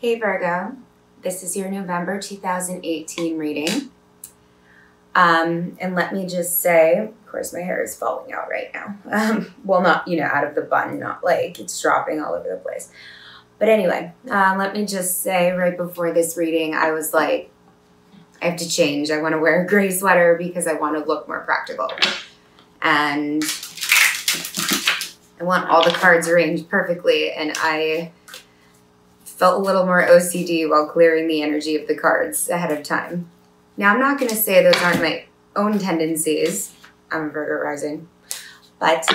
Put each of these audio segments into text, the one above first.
Hey Virgo, this is your November 2018 reading. And let me just say, of course my hair is falling out right now. Well, not, out of the bun, not like it's dropping all over the place. But anyway, let me just say right before this reading, I was like, I have to change. I want to wear a gray sweater because I want to look more practical. And I want all the cards arranged perfectly, and I felt a little more OCD while clearing the energy of the cards ahead of time. Now, I'm not going to say those aren't my own tendencies. I'm a Virgo rising. But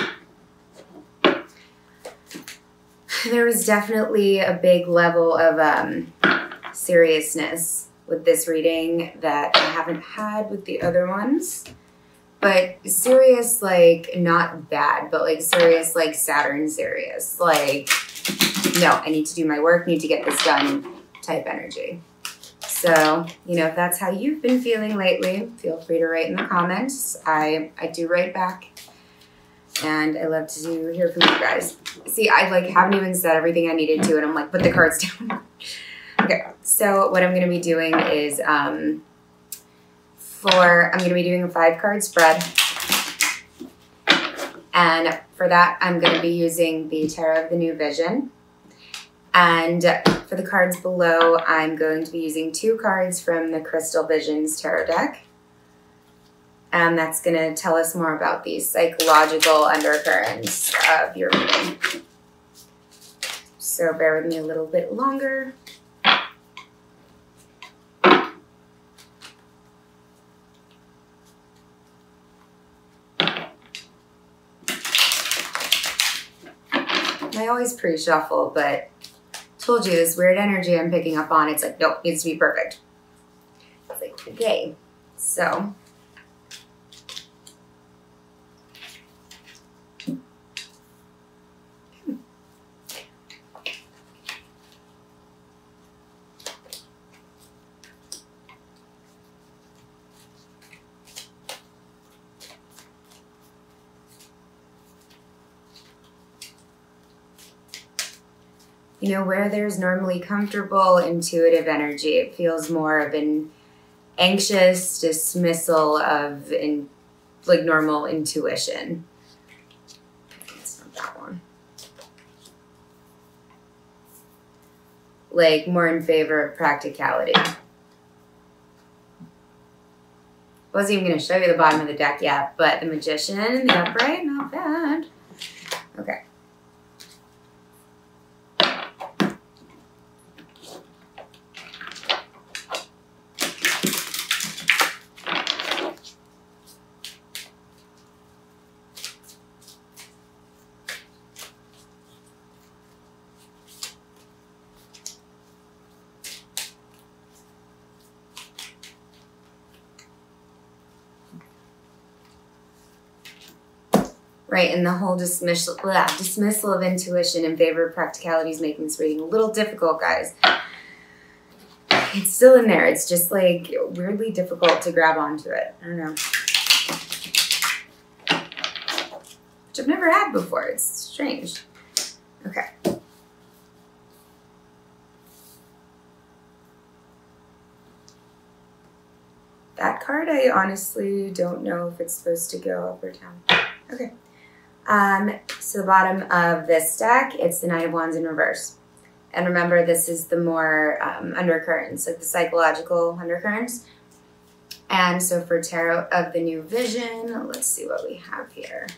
there was definitely a big level of seriousness with this reading that I haven't had with the other ones. But serious, like, not bad, but like serious, like Saturn serious. Like, no, I need to do my work, need to get this done type energy. So, if that's how you've been feeling lately, feel free to write in the comments. I do write back, and I love to hear from you guys. See, I haven't even said everything I needed to, and I'm like, put the cards down. Okay, so what I'm going to be doing is, I'm going to be doing a 5-card spread. And for that, I'm going to be using the Tarot of the New Vision. And for the cards below, I'm going to be using 2 cards from the Crystal Visions Tarot deck. And that's going to tell us more about these psychological undercurrents of your reading. So bear with me a little bit longer. I always pre-shuffle, but told you this weird energy I'm picking up on. It's like, nope, needs to be perfect. It's like, okay, so. Where there's normally comfortable, intuitive energy, it feels more of an anxious dismissal of normal intuition. It's not that one. Like more in favor of practicality. Wasn't even going to show you the bottom of the deck yet, but the Magician and the Upright, not bad. Okay. Right, and the whole dismissal of intuition in favor of practicality is making this reading a little difficult, guys. It's still in there. It's just like weirdly difficult to grab onto it. I don't know. Which I've never had before. It's strange. Okay. That card, I honestly don't know if it's supposed to go up or down. Okay. So the bottom of this deck, it's the Knight of Wands in reverse. And remember, this is the more undercurrents, like the psychological undercurrents. And so for Tarot of the New Vision, let's see what we have here.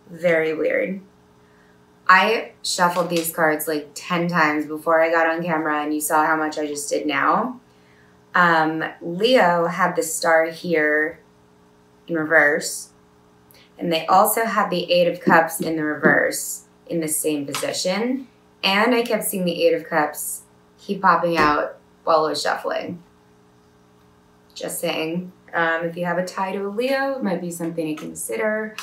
Very weird. I shuffled these cards like 10 times before I got on camera, and you saw how much I just did now. Leo had the star here in reverse, and they also had the 8 of Cups in the reverse in the same position. And I kept seeing the 8 of Cups keep popping out while I was shuffling. Just saying. If you have a tie to a Leo, it might be something to consider.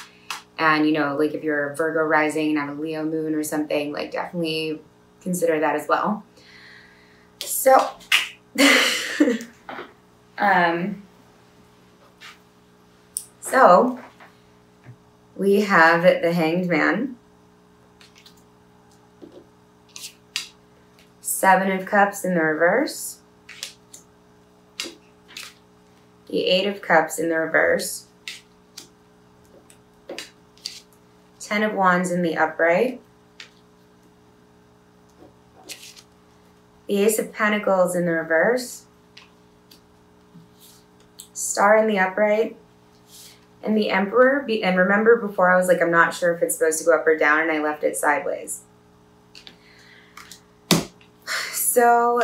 And, like if you're a Virgo rising and have a Leo moon or something, like definitely consider that as well. So, so we have the Hanged Man, 7 of Cups in the reverse, the 8 of Cups in the reverse, 10 of Wands in the upright, the Ace of Pentacles in the reverse, Star in the upright, and the Emperor. And remember before I was like, I'm not sure if it's supposed to go up or down, and I left it sideways. So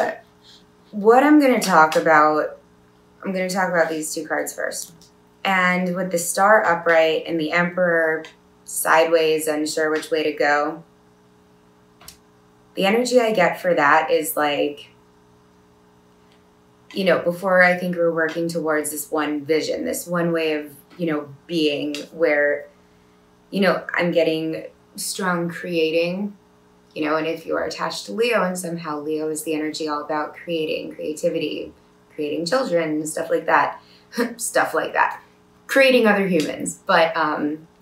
what I'm going to talk about, I'm going to talk about these 2 cards first. And with the Star upright and the Emperor sideways, unsure which way to go, the energy I get for that is like, you know, before I think we're working towards this one vision, this one way of, you know, being where, you know, I'm getting strong creating, you know, and if you are attached to Leo and somehow Leo is the energy all about creating, creativity, creating children, stuff like that, stuff like that, creating other humans. But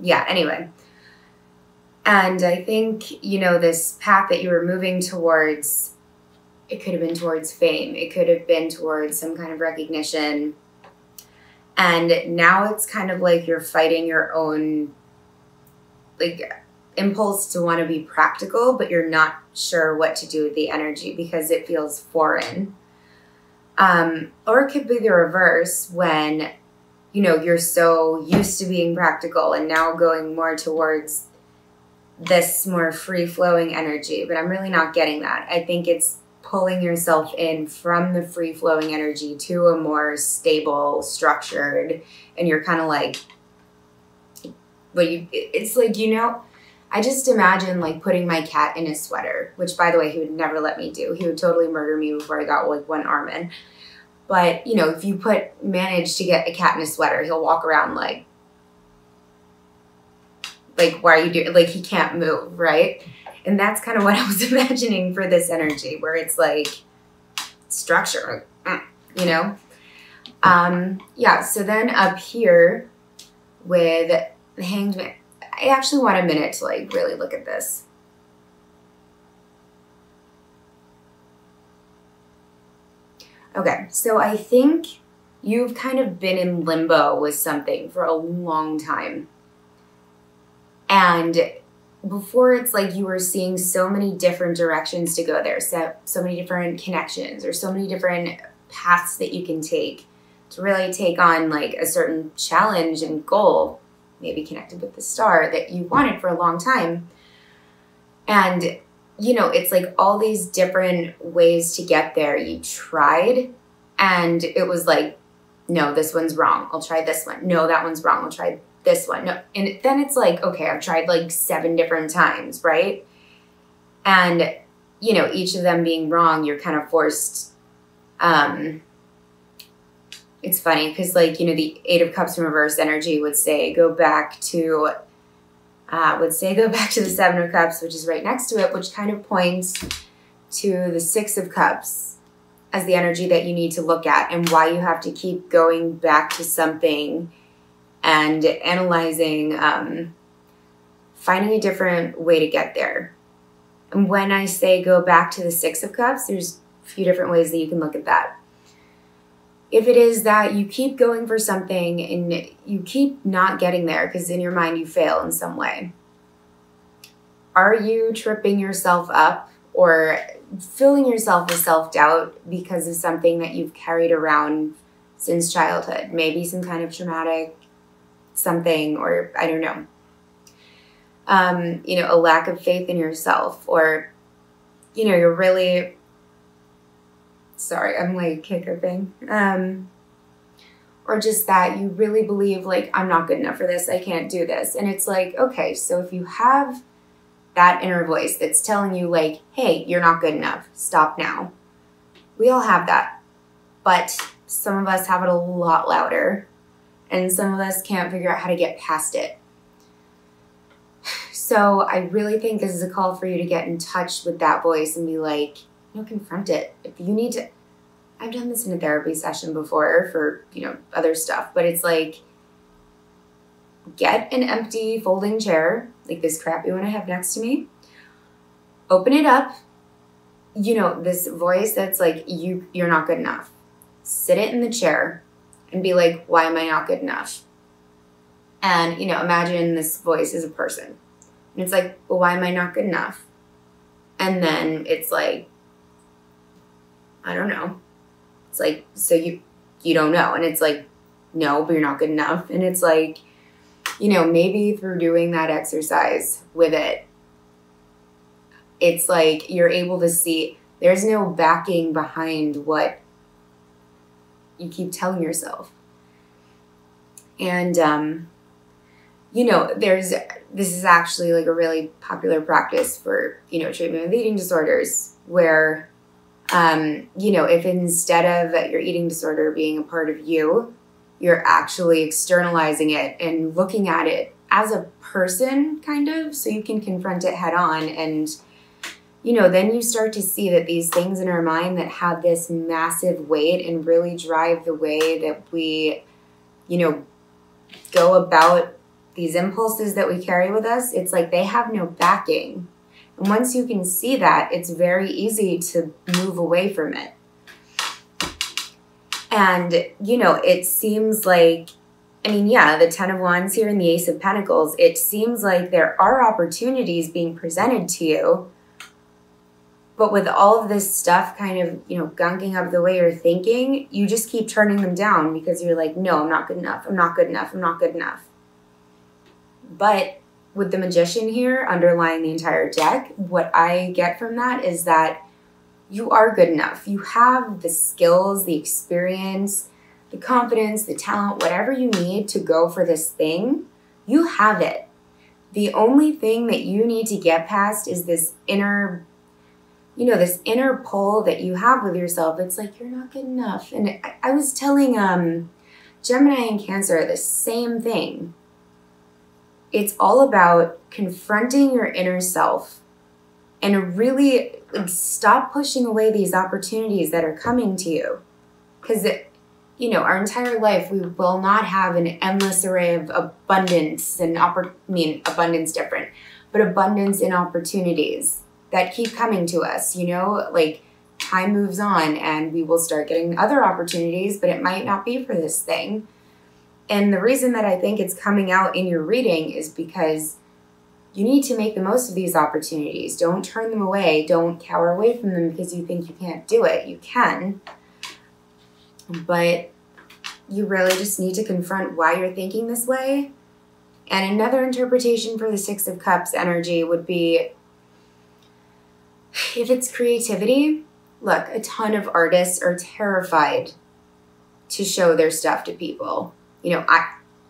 yeah, anyway. And I think, you know, this path that you were moving towards, it could have been towards fame. It could have been towards some kind of recognition. And now it's kind of like you're fighting your own, like, impulse to want to be practical, but you're not sure what to do with the energy because it feels foreign. Or it could be the reverse when, you know, you're so used to being practical and now going more towards this more free-flowing energy. But I'm really not getting that. I think it's pulling yourself in from the free-flowing energy to a more stable, structured, and you're kind of like, but it's like, you know, I just imagine like putting my cat in a sweater, which by the way, he would never let me do. He would totally murder me before I got like one arm in. But, you know, if you manage to get a cat in a sweater, he'll walk around like, why are you doing, like he can't move, right? And that's kind of what I was imagining for this energy, where it's like structure, you know? Yeah, so then up here with the Hanged Man, I actually want a minute to like really look at this. Okay, so I think you've kind of been in limbo with something for a long time. And before, it's like you were seeing so many different directions to go there, so many different connections or so many different paths that you can take to really take on like a certain challenge and goal, maybe connected with the star that you wanted for a long time. And, you know, it's like all these different ways to get there. You tried and it was like, no, this one's wrong. I'll try this one. No, that one's wrong. I'll try this one. No. And then it's like, okay, I've tried like 7 different times, right? And, you know, each of them being wrong, you're kind of forced. It's funny because like, you know, the 8 of Cups in reverse energy would say, go back to the 7 of Cups, which is right next to it, which kind of points to the 6 of Cups as the energy that you need to look at and why you have to keep going back to something and analyzing, finding a different way to get there. And when I say go back to the 6 of Cups, there's a few different ways that you can look at that. If it is that you keep going for something and you keep not getting there because in your mind you fail in some way, are you tripping yourself up or filling yourself with self-doubt because of something that you've carried around since childhood? Maybe some kind of traumatic something, or I don't know. You know, a lack of faith in yourself, or, you know, you're really, sorry, I'm like hiccuping. Or just that you really believe like, I'm not good enough for this. I can't do this. And it's like, okay, so if you have that inner voice that's telling you like, hey, you're not good enough. Stop now. We all have that. But some of us have it a lot louder. And some of us can't figure out how to get past it. So I really think this is a call for you to get in touch with that voice and be like, confront it. If you need to, I've done this in a therapy session before for, other stuff, but it's like, get an empty folding chair, like this crappy one I have next to me, open it up, this voice that's like, you're not good enough. Sit it in the chair and be like, why am I not good enough? And, imagine this voice is a person. And it's like, well, why am I not good enough? And then it's like, I don't know. It's like, so you don't know. And it's like, no, but you're not good enough. And it's like, maybe through doing that exercise with it, it's like you're able to see there's no backing behind what you keep telling yourself. And, this is actually like a really popular practice for, treatment of eating disorders where, if instead of your eating disorder being a part of you, you're actually externalizing it and looking at it as a person, kind of, so you can confront it head on. And, then you start to see that these things in our mind that have this massive weight and really drive the way that we, go about these impulses that we carry with us, it's like they have no backing. And once you can see that, it's very easy to move away from it. And, it seems like, the Ten of Wands here and the Ace of Pentacles, it seems like there are opportunities being presented to you. But with all of this stuff kind of, gunking up the way you're thinking, you just keep turning them down because you're like, no, I'm not good enough. I'm not good enough. I'm not good enough. But with the Magician here underlying the entire deck, what I get from that is that you are good enough. You have the skills, the experience, the confidence, the talent, whatever you need to go for this thing, you have it. The only thing that you need to get past is this inner, this inner pull that you have with yourself. It's like, you're not good enough. And I was telling Gemini and Cancer the same thing. It's all about confronting your inner self and really stop pushing away these opportunities that are coming to you. Because, our entire life, we will not have an endless array of abundance and abundance different, but abundance in opportunities that keep coming to us, like time moves on and we will start getting other opportunities, but it might not be for this thing. And the reason that I think it's coming out in your reading is because you need to make the most of these opportunities. Don't turn them away. Don't cower away from them because you think you can't do it. You can. But you really just need to confront why you're thinking this way. And another interpretation for the Six of Cups energy would be, if it's creativity, look, a ton of artists are terrified to show their stuff to people.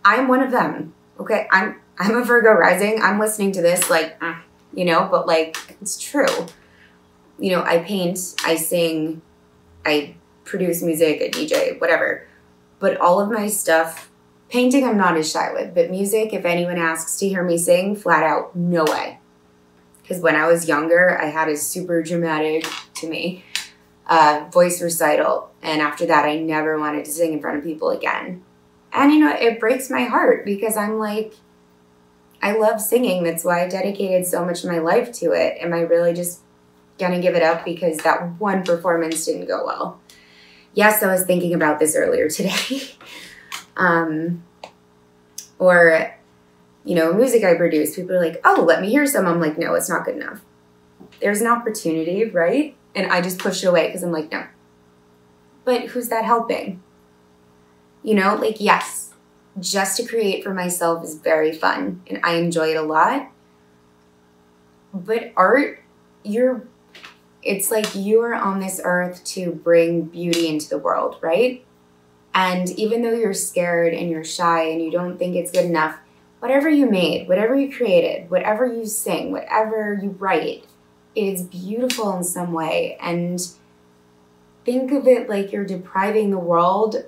I'm one of them. Okay, I'm a Virgo rising. I'm listening to this like, but like, it's true. I paint, I sing, I produce music, I DJ, whatever. But all of my stuff, painting I'm not as shy with, but music, if anyone asks to hear me sing, flat out, no way. Because when I was younger, I had a super dramatic, to me, voice recital. And after that, I never wanted to sing in front of people again. And, it breaks my heart because I'm like, I love singing. That's why I dedicated so much of my life to it. Am I really just going to give it up because that one performance didn't go well? Yes, I was thinking about this earlier today. Or, music I produce, people are like, oh, let me hear some. I'm like, no, it's not good enough. There's an opportunity, right? And I just push it away because I'm like, no. But who's that helping? Yes, just to create for myself is very fun and I enjoy it a lot. But art, it's like you're on this earth to bring beauty into the world, right? And even though you're scared and you're shy and you don't think it's good enough, whatever you made, whatever you created, whatever you sing, whatever you write, it is beautiful in some way. And think of it like you're depriving the world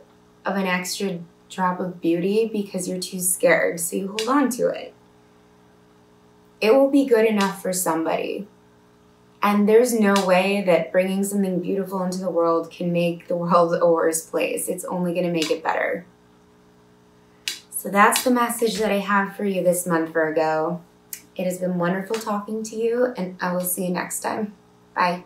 of an extra drop of beauty because you're too scared, so you hold on to it. It will be good enough for somebody. And there's no way that bringing something beautiful into the world can make the world a worse place. It's only going to make it better. So that's the message that I have for you this month, Virgo. It has been wonderful talking to you, and I will see you next time. Bye.